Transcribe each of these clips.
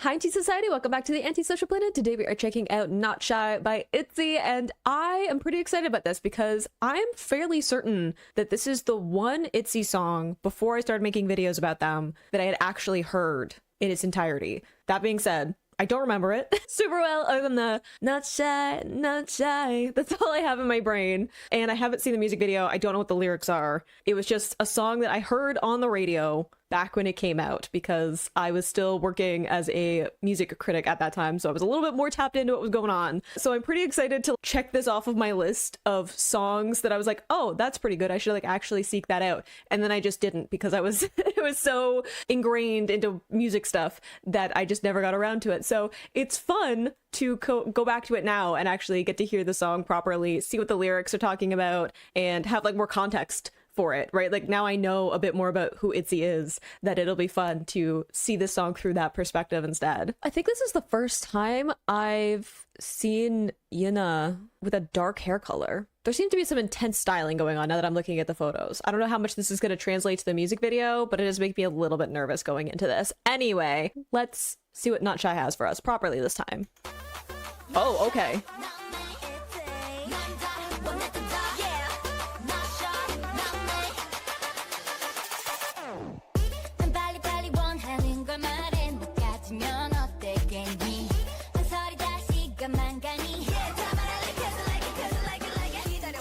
Hi, Anti-Society. Welcome back to the Anti-Social Planet. Today we are checking out Not Shy by ITZY, and I am pretty excited about this because I'm fairly certain that this is the one ITZY song before I started making videos about them that I had actually heard in its entirety. That being said, I don't remember it super well other than the not shy, not shy. That's all I have in my brain. And I haven't seen the music video. I don't know what the lyrics are. It was just a song that I heard on the radio back when it came out because I was still working as a music critic at that time. So I was a little bit more tapped into what was going on. So I'm pretty excited to check this off of my list of songs that I was like, oh, that's pretty good. I should like actually seek that out. And then I just didn't because I was it was so ingrained into music stuff that I just never got around to it. So it's fun to go back to it now and actually get to hear the song properly, see what the lyrics are talking about, and have like more context for it, right? Like now I know a bit more about who ITZY is, that it'll be fun to see this song through that perspective instead. I think this is the first time I've seen Yuna with a dark hair color. There seems to be some intense styling going on now that I'm looking at the photos. I don't know how much this is going to translate to the music video, but it does make me a little bit nervous going into this. Anyway, let's see what Not Shy has for us properly this time. Oh, okay.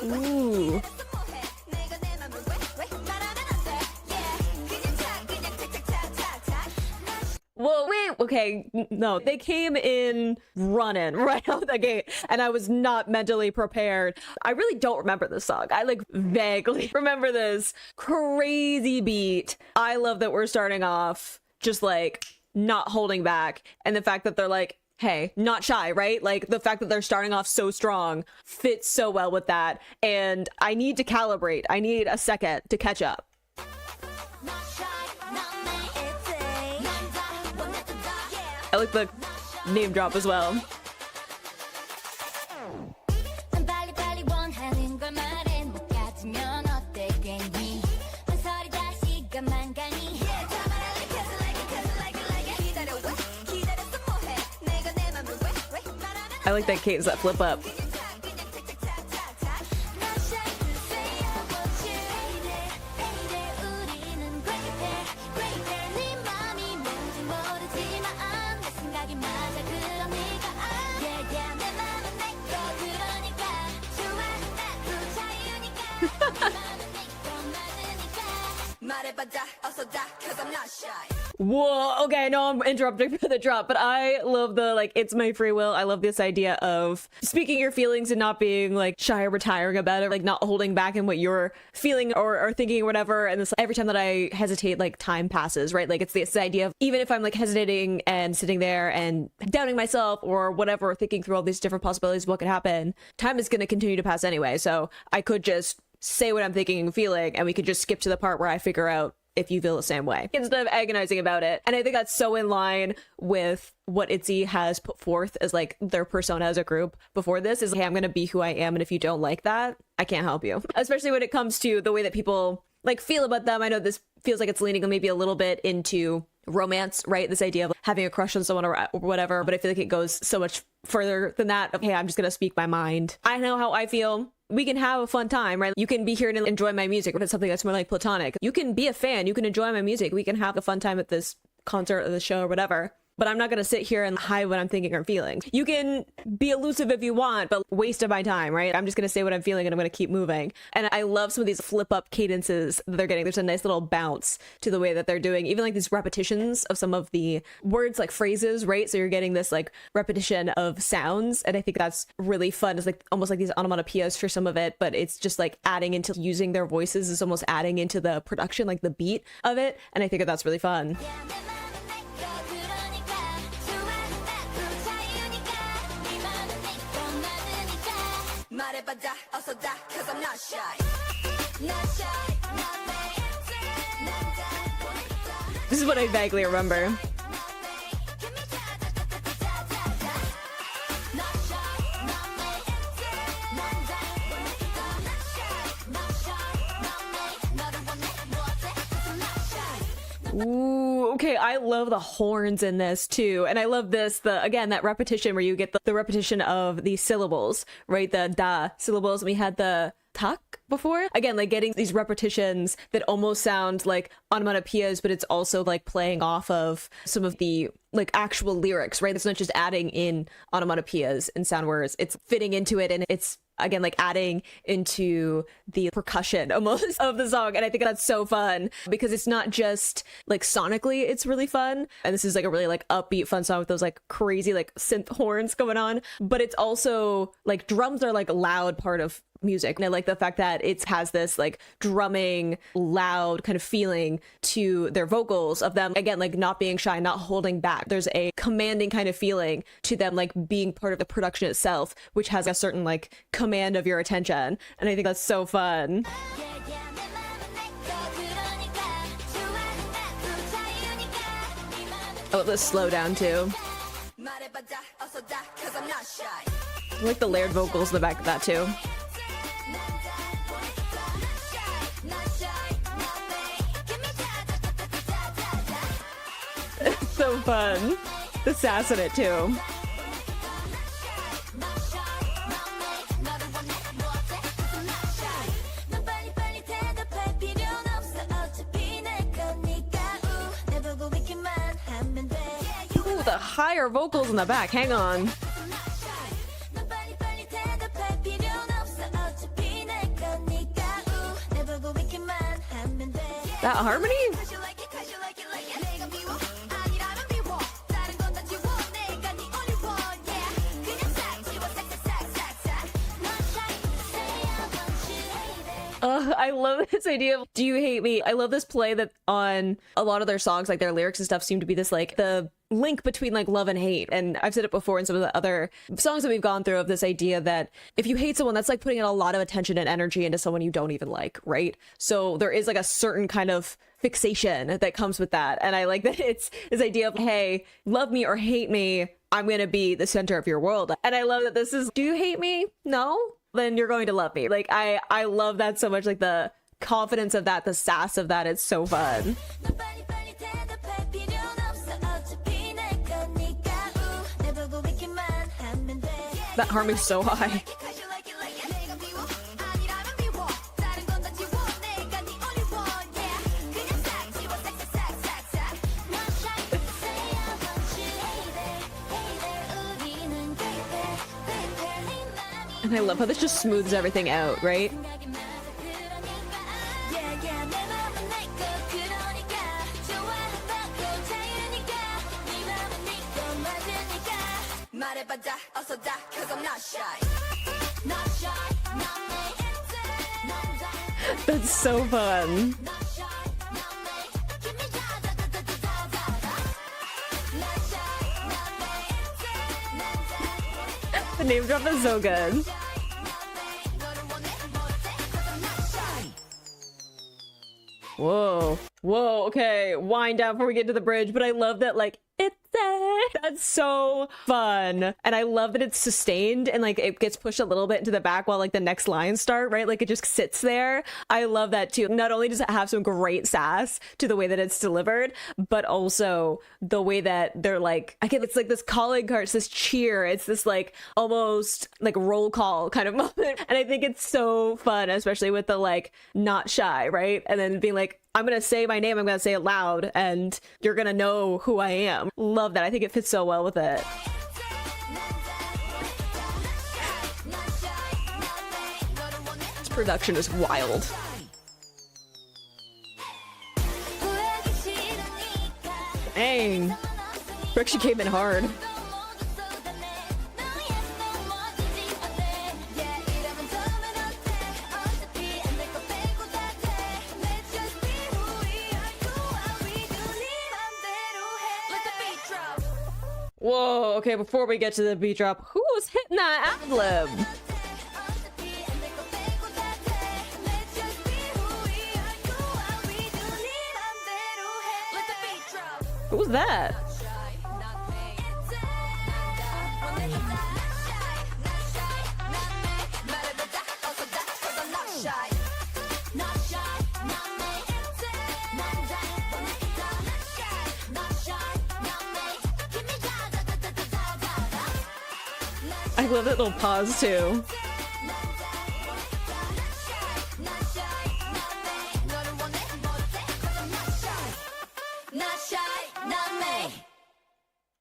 Ooh. Whoa, wait, okay, no, they came in running right out the gate, and I was not mentally prepared. I really don't remember this song. I like vaguely remember this crazy beat. I love that we're starting off just like not holding back, and the fact that they're like, hey, not shy, right? Like the fact that they're starting off so strong fits so well with that, and I need to calibrate. I need a second to catch up. I like the name drop as well. I like that cadence, that flip up. Whoa, okay, I know I'm interrupting for the drop, but I love the, like, it's my free will. I love this idea of speaking your feelings and not being, like, shy or retiring about it, like, not holding back in what you're feeling or thinking or whatever. And this, every time that I hesitate, like, time passes, right? Like, it's this idea of, even if I'm, like, hesitating and sitting there and doubting myself or whatever, thinking through all these different possibilities of what could happen, time is going to continue to pass anyway. So I could just say what I'm thinking and feeling, and we could just skip to the part where I figure out if you feel the same way, instead of agonizing about it. And I think that's so in line with what ITZY has put forth as like their persona as a group before this is, hey, I'm gonna be who I am, and if you don't like that, I can't help you. Especially when it comes to the way that people like feel about them. I know this feels like it's leaning maybe a little bit into romance, right? This idea of having a crush on someone or whatever, but I feel like it goes so much further than that of, hey, I'm just gonna speak my mind. I know how I feel. We can have a fun time, right? You can be here and enjoy my music if it's something that's more like platonic. You can be a fan, you can enjoy my music. We can have a fun time at this concert or the show or whatever. But I'm not going to sit here and hide what I'm thinking or feeling. You can be elusive if you want, but waste of my time, right? I'm just going to say what I'm feeling and I'm going to keep moving. And I love some of these flip up cadences that they're getting. There's a nice little bounce to the way that they're doing, even like these repetitions of some of the words, like phrases, right? So you're getting this like repetition of sounds. And I think that's really fun. It's like almost like these onomatopoeias for some of it, but it's just like adding into using their voices is almost adding into the production, like the beat of it. And I think that that's really fun. This is what I vaguely remember. Ooh, Okay, I love the horns in this too. And I love this, again, that repetition where you get the repetition of these syllables, right? The da syllables. We had the tak before. Again, like getting these repetitions that almost sound like onomatopoeias, but it's also like playing off of some of the like actual lyrics, right? It's not just adding in onomatopoeias and sound words. It's fitting into it, and it's again like adding into the percussion almost of the song. And I think that's so fun because it's not just like sonically it's really fun, and this is like a really like upbeat fun song with those like crazy like synth horns going on, but it's also like drums are like a loud part of music, and I like the fact that it has this like drumming loud kind of feeling to their vocals of them, again like not being shy, not holding back. There's a commanding kind of feeling to them, like being part of the production itself, which has a certain like command of your attention, and I think that's so fun. I love this slow down too. I like the layered vocals in the back of that too. It's so fun. The sass in it too. Ooh, the higher vocals in the back. Hang on. That harmony? I love this idea of "Do you hate me?" I love this play that on a lot of their songs, like their lyrics and stuff seem to be this like the link between like love and hate. And I've said it before in some of the other songs that we've gone through, of this idea that if you hate someone, that's like putting in a lot of attention and energy into someone you don't even like, right? So there is like a certain kind of fixation that comes with that. And I like that it's this idea of, hey, love me or hate me, I'm gonna be the center of your world. And I love that this is, do you hate me? No? Then you're going to love me. Like I love that so much, like the confidence of that, the sass of that. It's so fun. That harmony's so high. And I love how this just smooths everything out, right? That's so fun. The name drop is so good. Whoa. Whoa, okay. Wind down before we get to the bridge. But I love that, like, it's that's so fun. And I love that it's sustained and like it gets pushed a little bit into the back while like the next lines start, right? Like it just sits there. I love that too. Not only does it have some great sass to the way that it's delivered, but also the way that they're like, again, it's like this calling card, it's this cheer, it's this like almost like roll call kind of moment. And I think it's so fun, especially with the like not shy, right? And then being like, I'm going to say my name, I'm going to say it loud, and you're going to know who I am. Love that. I think it fits so well with it. This production is wild. Dang. Brooke, came in hard. Whoa, okay, before we get to the beat drop, who was hitting that ad-lib? Who was that? I love that little pause too.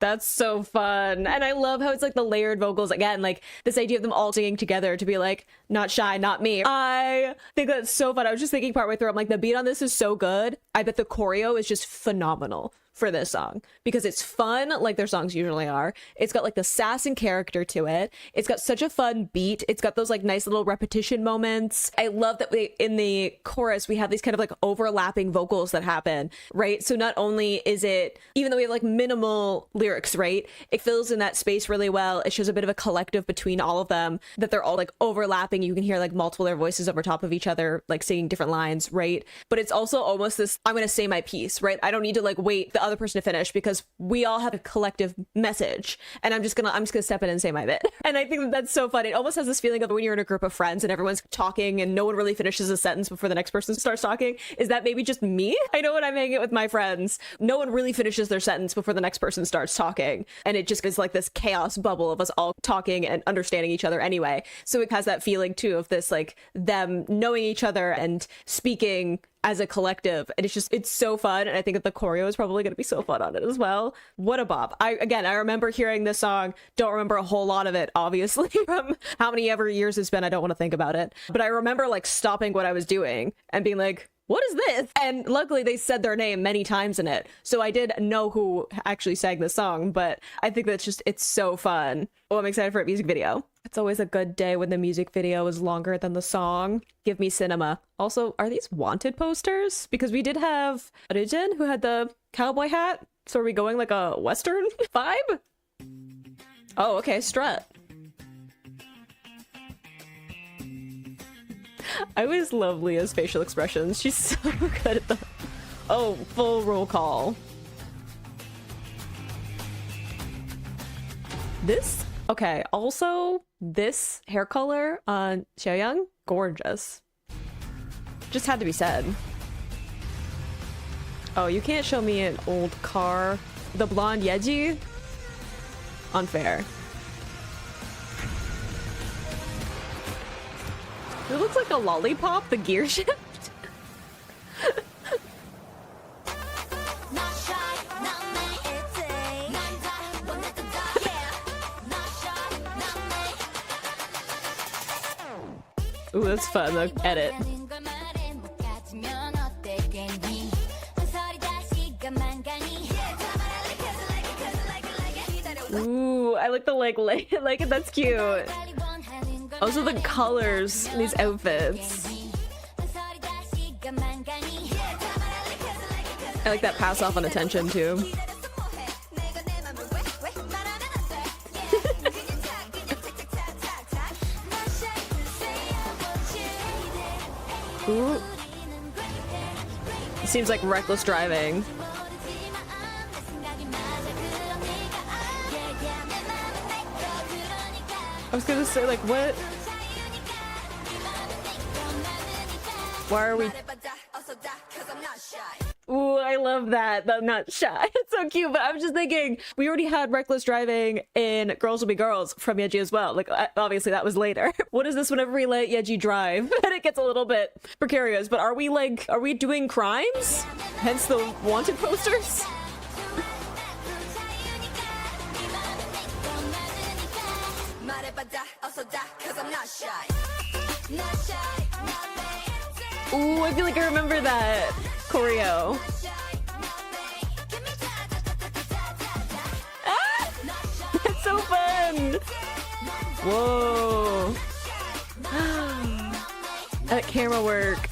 That's so fun. And I love how it's like the layered vocals again, like this idea of them all singing together to be like, not shy, not me. I think that's so fun. I was just thinking partway through, I'm like, the beat on this is so good. I bet the choreo is just phenomenal for this song because it's fun like their songs usually are. It's got like the sass and character to it. It's got such a fun beat. It's got those like nice little repetition moments. I love that in the chorus we have these kind of like overlapping vocals that happen, right? So not only is it, even though we have like minimal lyrics, right, it fills in that space really well. It shows a bit of a collective between all of them, that they're all like overlapping. You can hear like multiple their voices over top of each other, like singing different lines, right? But it's also almost this, I'm gonna say my piece, right? I don't need to like wait the other person to finish because we all have a collective message, and I'm just gonna step in and say my bit. And I think that's so fun. It almost has this feeling of when you're in a group of friends and everyone's talking and no one really finishes a sentence before the next person starts talking. Is that maybe just me? I know when I'm hanging out with my friends, no one really finishes their sentence before the next person starts talking, and it just is like this chaos bubble of us all talking and understanding each other anyway. So it has that feeling too of this like them knowing each other and speaking as a collective, and it's so fun. And I think that the choreo is probably going to be so fun on it as well. What a bop. I remember hearing this song, don't remember a whole lot of it obviously from how many ever years it's been. I don't want to think about it, but I remember like stopping what I was doing and being like, what is this? And luckily they said their name many times in it, so I did know who actually sang the song. But I think that's just, it's so fun. Oh, I'm excited for a music video. It's always a good day when the music video is longer than the song. Give me cinema. Also, are these wanted posters? Because we did have Rijin who had the cowboy hat. So are we going like a Western vibe? Oh, okay, strut. I always love Leah's facial expressions. She's so good at the... Oh, full roll call. This? Okay, also, this hair color on Xiaoyang, gorgeous. Just had to be said. Oh, you can't show me an old car. The blonde Yeji? Unfair. It looks like a lollipop, the gear shift. Ooh, that's fun, the edit. Ooh, I like the like that's cute. Also the colors in these outfits. I like that pass off on attention too. Ooh. Seems like reckless driving. I was gonna say, like, what? Why are we... Ooh, I love that. I'm not shy. It's so cute, but I'm just thinking, we already had reckless driving in Girls Will Be Girls from Yeji as well. Like, obviously that was later. What is this whenever we let Yeji drive? And it gets a little bit precarious, but are we doing crimes? Hence the wanted posters? Ooh, I feel like I remember that choreo. Ah! That's so fun! Whoa. That camera work.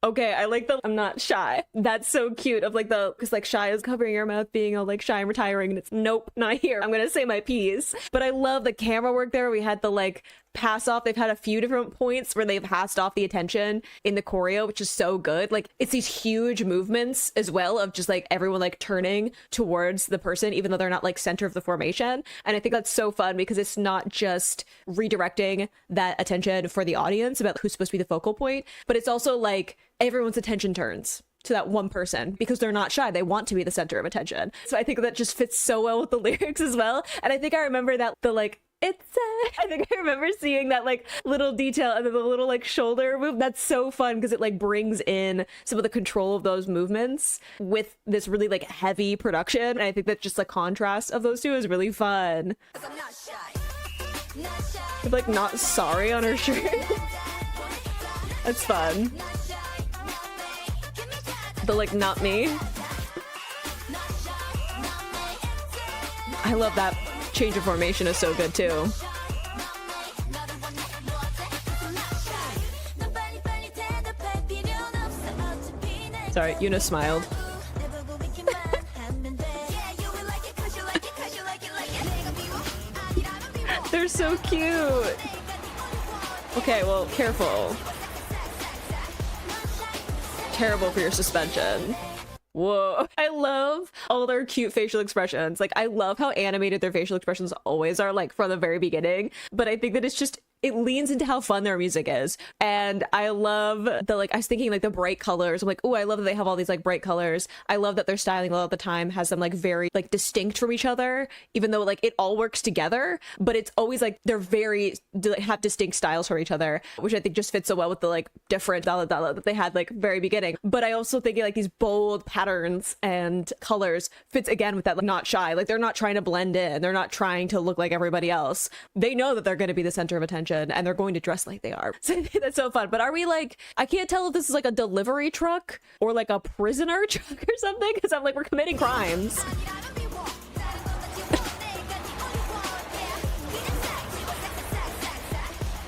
Okay, I like the I'm not shy. That's so cute of like the, because like shy is covering your mouth being all like shy and retiring, and it's nope, not here. I'm gonna say my piece. But I love the camera work there. We had the like pass off. They've had a few different points where they've passed off the attention in the choreo, which is so good. Like it's these huge movements as well of just like everyone like turning towards the person even though they're not like center of the formation. And I think that's so fun because it's not just redirecting that attention for the audience about who's supposed to be the focal point, but it's also like everyone's attention turns to that one person because they're not shy. They want to be the center of attention. So I think that just fits so well with the lyrics as well. And I think I remember that the like, I think I remember seeing that like little detail and then the little like shoulder move. That's so fun because it like brings in some of the control of those movements with this really like heavy production. And I think that just the contrast of those two is really fun. With, like not sorry on her shirt. That's fun. The like not me. I love that change of formation is so good too. Sorry, Yuna smiled. They're so cute. Okay, well, careful. Terrible for your suspension. Whoa. I love all their cute facial expressions. Like, I love how animated their facial expressions always are, like, from the very beginning. But I think that it's just, it leans into how fun their music is. And I love the, like, I was thinking, like, the bright colors. I'm like, oh, I love that they have all these, like, bright colors. I love that their styling a lot of the time has them, like, very, like, distinct from each other, even though, like, it all works together. But it's always, like, they're very, have distinct styles for each other, which I think just fits so well with the, like, different that they had, like, very beginning. But I also think, like, these bold patterns and colors fits, again, with that, like, not shy. Like, they're not trying to blend in. They're not trying to look like everybody else. They know that they're going to be the center of attention. And they're going to dress like they are. So I think that's so fun. But are we like, I can't tell if this is like a delivery truck or like a prisoner truck or something, because I'm like, we're committing crimes.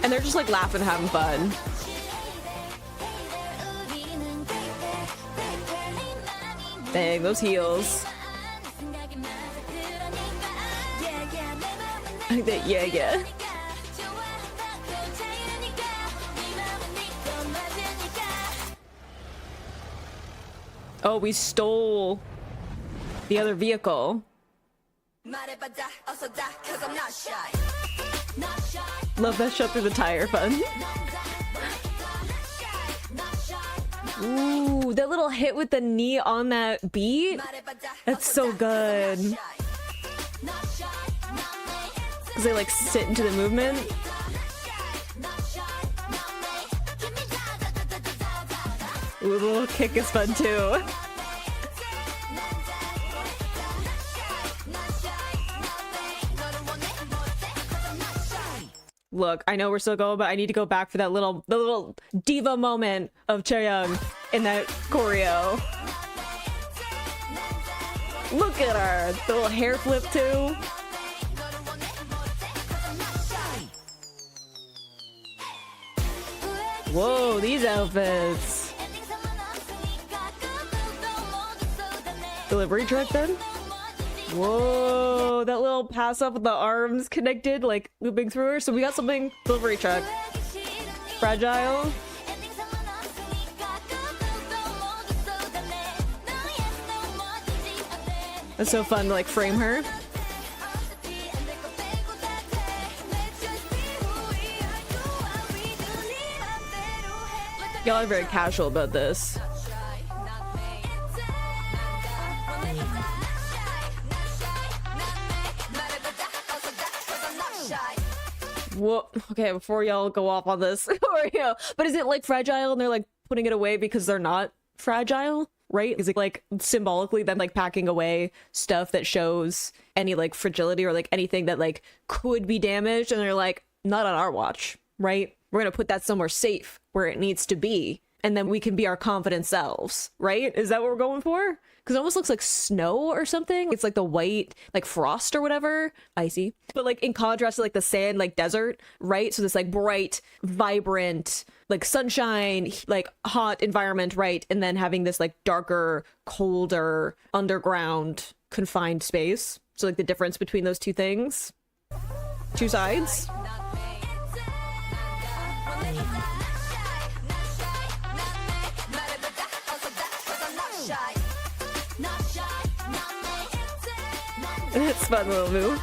And they're just like laughing, having fun. Dang, those heels. Yeah. Oh, we stole the other vehicle. Love that shot through the tire, fun. Ooh, that little hit with the knee on that beat. That's so good. Because they like sit into the movement. Ooh, the little kick is fun too. Look, I know we're still going, but I need to go back for that the little diva moment of Chaeyoung in that choreo. Look at her, the little hair flip too. Whoa, these outfits. Delivery truck then? Whoa, that little pass up with the arms connected, like looping through her. So we got something, delivery truck. Fragile. That's so fun to like frame her. Y'all are very casual about this. Whoa. Okay, before y'all go off on this, but is it like fragile and they're like putting it away because they're not fragile, right? Is it like symbolically them like packing away stuff that shows any like fragility or like anything that like could be damaged, and they're like, not on our watch, right? We're gonna put that somewhere safe where it needs to be, and then we can be our confident selves, right? Is that what we're going for? Because it almost looks like snow or something. It's like the white, like frost or whatever, icy. But like in contrast to like the sand, like desert, right? So this like bright, vibrant, like sunshine, like hot environment, right? And then having this like darker, colder, underground, confined space. So like the difference between those two things. Two sides. That's a fun little move.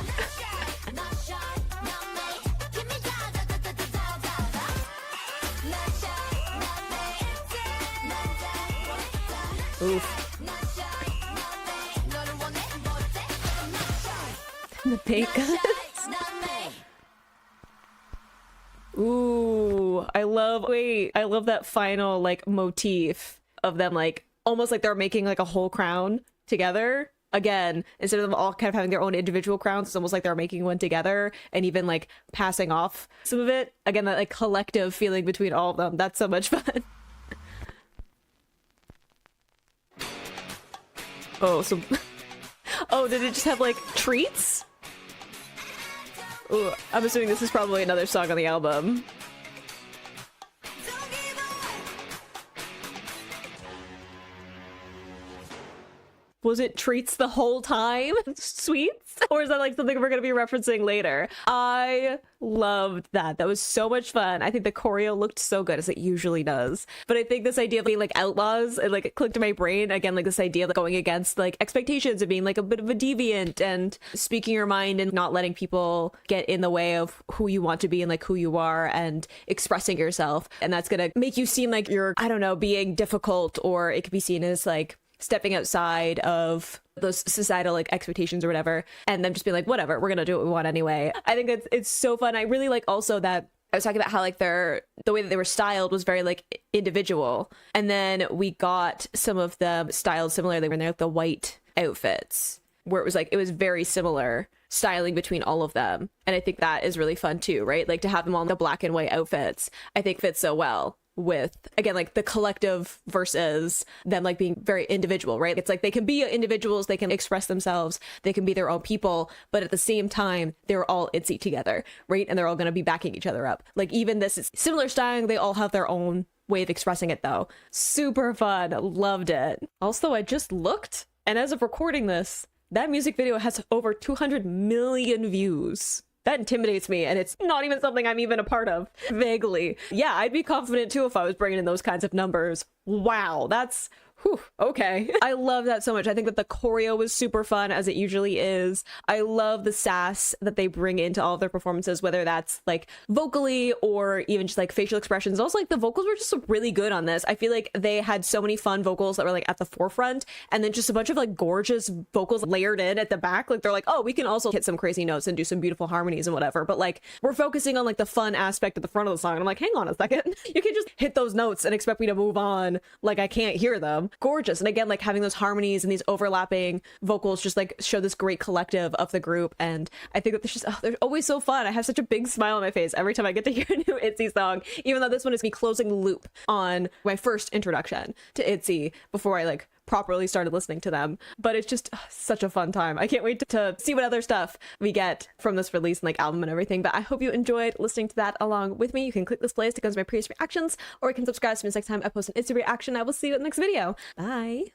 Oof. The bacon. Ooh, I love that final like motif of them like almost like they're making like a whole crown together. Again, instead of them all kind of having their own individual crowns, it's almost like they're making one together and even like passing off some of it. Again, that like collective feeling between all of them. That's so much fun. Oh, so oh, did it just have like treats? Ooh, I'm assuming this is probably another song on the album. Was it treats the whole time? Sweets? Or is that like something we're going to be referencing later? I loved that. That was so much fun. I think the choreo looked so good, as it usually does. But I think this idea of being like outlaws, it like clicked in my brain. Again, like this idea of like, going against like expectations of being like a bit of a deviant and speaking your mind and not letting people get in the way of who you want to be and like who you are and expressing yourself. And that's going to make you seem like you're, I don't know, being difficult, or it could be seen as like stepping outside of those societal like expectations or whatever, and them just being like, whatever, we're gonna do what we want anyway. I think it's so fun. I really like also that I was talking about how like the way that they were styled was very like individual, and then we got some of them styled similarly when they're like the white outfits, where it was like it was very similar styling between all of them. And I think that is really fun too, right? Like to have them all in the black and white outfits, I think fits so well with, again, like the collective versus them like being very individual, right? It's like they can be individuals, they can express themselves, they can be their own people, but at the same time they're all ITZY together, right? And they're all going to be backing each other up. Like even this is similar styling, they all have their own way of expressing it though. Super fun. Loved it. Also, I just looked, and as of recording this, that music video has over 200 million views. That intimidates me, and it's not even something I'm even a part of. Vaguely. Yeah, I'd be confident too if I was bringing in those kinds of numbers. Wow, that's... whew, okay. I love that so much. I think that the choreo was super fun, as it usually is. I love the sass that they bring into all of their performances, whether that's like vocally or even just like facial expressions. Also, like the vocals were just really good on this. I feel like they had so many fun vocals that were like at the forefront, and then just a bunch of like gorgeous vocals layered in at the back. Like they're like, oh, we can also hit some crazy notes and do some beautiful harmonies and whatever, but like we're focusing on like the fun aspect at the front of the song. And I'm like, hang on a second. You can just hit those notes and expect me to move on like I can't hear them. Gorgeous. And again, like having those harmonies and these overlapping vocals just like show this great collective of the group. And I think that they're just, oh, they're always so fun. I have such a big smile on my face every time I get to hear a new ITZY song, even though this one is me closing the loop on my first introduction to ITZY before I like properly started listening to them. But it's just such a fun time. I can't wait to see what other stuff we get from this release and like album and everything. But I hope you enjoyed listening to that along with me. You can click this playlist to go to my previous reactions, or you can subscribe to me next time I post an ITZY reaction. I will see you in the next video. Bye.